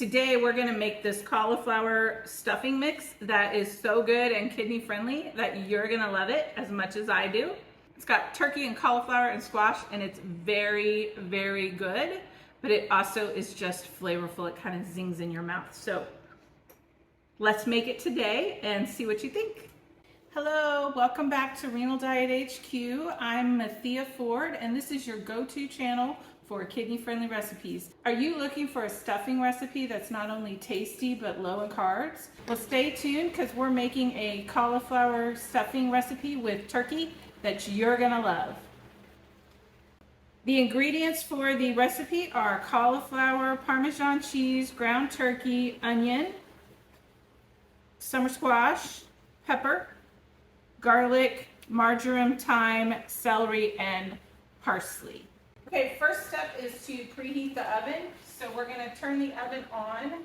Today we're gonna make this cauliflower stuffing mix that is so good and kidney friendly that you're gonna love it as much as I do. It's got turkey and cauliflower and squash, and it's very, very good, but it also is just flavorful. It kind of zings in your mouth. So let's make it today and see what you think. Hello, welcome back to Renal Diet HQ. I'm Mathia Ford, and this is your go-to channel for kidney-friendly recipes. Are you looking for a stuffing recipe that's not only tasty but low in carbs? Well, stay tuned because we're making a cauliflower stuffing recipe with turkey that you're gonna love. The ingredients for the recipe are cauliflower, Parmesan cheese, ground turkey, onion, summer squash, pepper, garlic, marjoram, thyme, celery, and parsley. Okay, first step is to preheat the oven. So we're gonna turn the oven on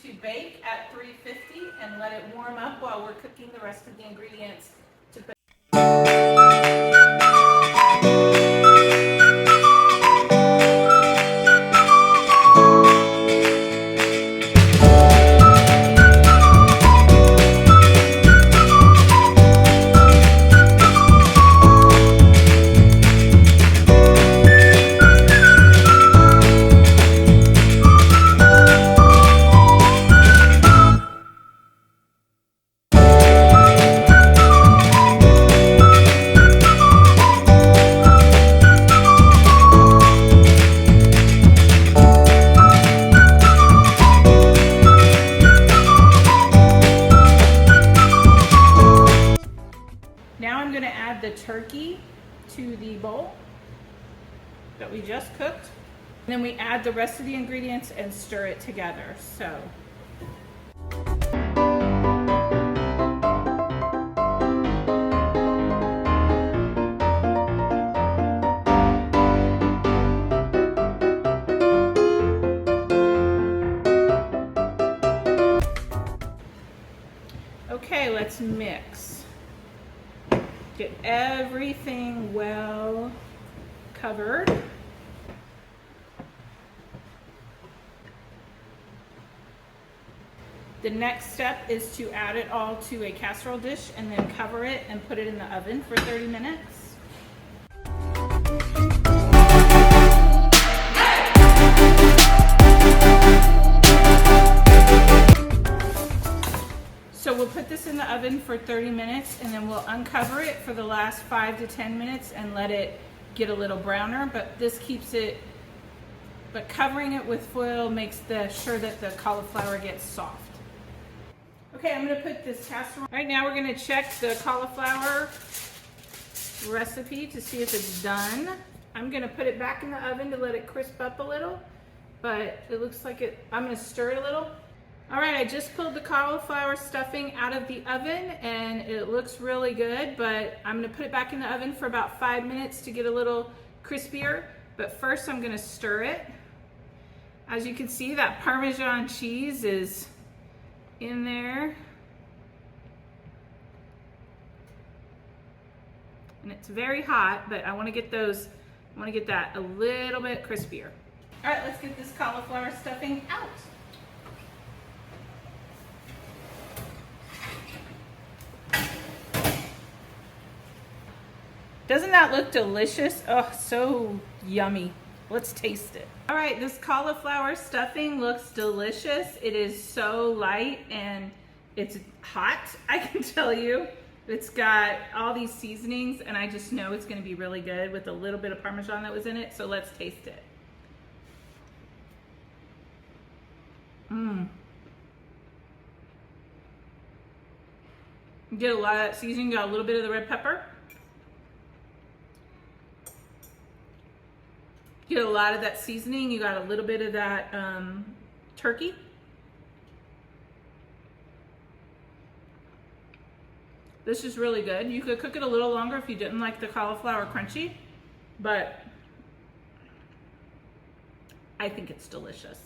to bake at 350 and let it warm up while we're cooking the rest of the ingredients to put. Now I'm gonna add the turkey to the bowl that we just cooked. And then we add the rest of the ingredients and stir it together. So. Okay, let's mix. Get everything well covered. The next step is to add it all to a casserole dish and then cover it and put it in the oven for 30 minutes. So we'll put this in the oven for 30 minutes and then we'll uncover it for the last 5 to 10 minutes and let it get a little browner, but this keeps it, but covering it with foil makes sure that the cauliflower gets soft. Okay, I'm gonna put this casserole. Right now we're gonna check the cauliflower recipe to see if it's done. I'm gonna put it back in the oven to let it crisp up a little, but it looks like I'm gonna stir it a little. All right, I just pulled the cauliflower stuffing out of the oven and it looks really good, but I'm gonna put it back in the oven for about 5 minutes to get a little crispier. But first I'm gonna stir it. As you can see, that Parmesan cheese is in there. And it's very hot, but I wanna get that a little bit crispier. All right, let's get this cauliflower stuffing out. Doesn't that look delicious? Oh, so yummy. Let's taste it. All right, this cauliflower stuffing looks delicious. It is so light and it's hot, I can tell you. It's got all these seasonings and I just know it's gonna be really good with a little bit of Parmesan that was in it, so let's taste it. You get a lot of that seasoning, got a little bit of the red pepper. You get a lot of that seasoning, you got a little bit of that turkey. This is really good. You could cook it a little longer if you didn't like the cauliflower crunchy, but I think it's delicious.